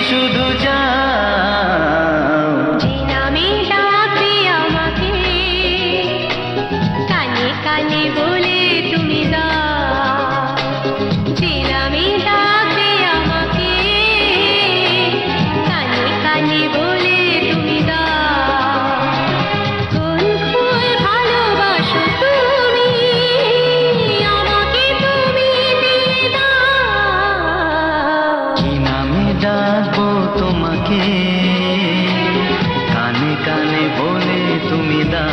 শুধু যাও। যে নামে ডাকবে আমাকে কানে কানে বলে তুমি দাও। যে নামে ডাকবে আমাকে কানে কানে বলে তুমি দাও। কোন ফুল ভালোবাসো তুমি আমাকে তুমি দিয়ে দাও। কি নামে ডাকবো তোমাকে কানে কানে বলে তুমি দাও।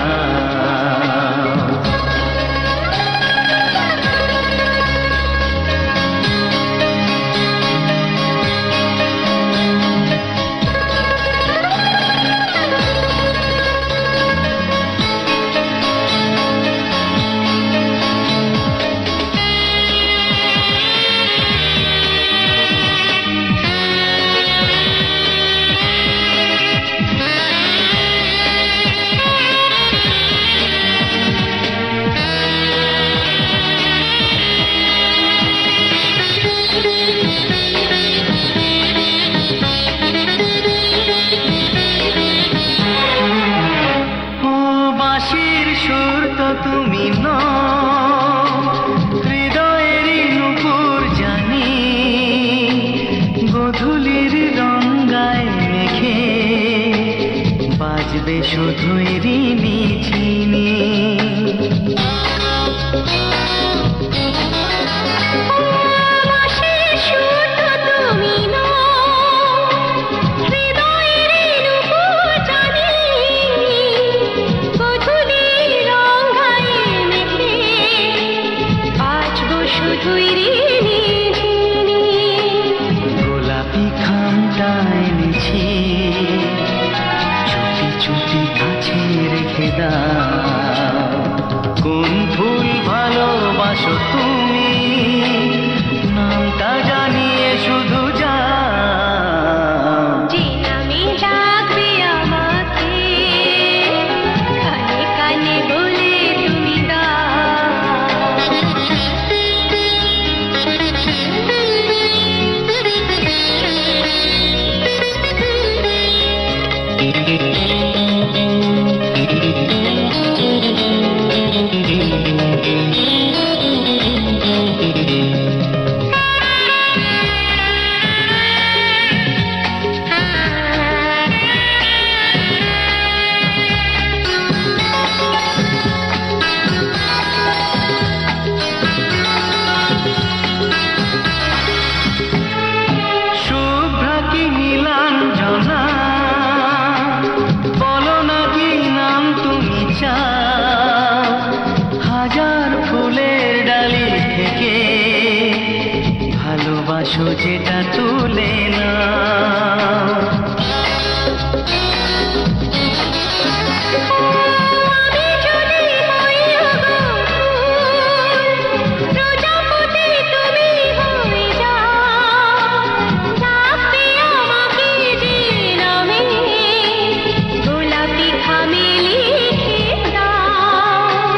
বাঁশির সুর তো তুমি নও, হৃদয়েরই নূপুর জানি। গোধূলির রঙায় মেঘে বাজবে শুধুই রিনি ঝিনি। বাঁশির সুর তো তুমি নও, হৃদয়ের নূপুর জানি। গোধূলির রঙায় মেঘে বাজবো শুধুই রিনি ঝিনি। গোলাপি খামটা এনেছি, চুপি চুপি কাছে রেখে দাও। কোন ফুল ভালোবাসো তুমি নামটা জানিয়ে শুধু যাও। যে নামে ডাকবে আমাকে কানে কানে বলে তুমি শুভ্রা কি নীলাঞ্জনা, বলো না কি নাম তুমি চাও। হাজার ফুলের ডালি থেকে ভালোবাসো যেটা তুলে নাও। আমি যদি হই প্রজাপতি তুমি হয়ে যাও। ডাকবে আমাকে যে নামে গোলাপি খামে লিখে দাও।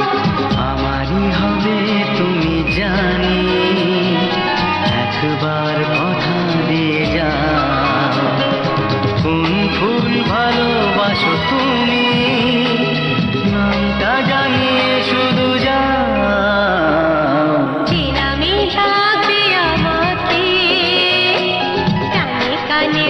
আমারই হবে তুমি জানি, একবার কথা দিয়ে যাও। কোন ফুল ভালোবাসো তুমি নামটা জানিয়ে শুধু যাও। যে নামে ডাকবে আমাকে কানে কানে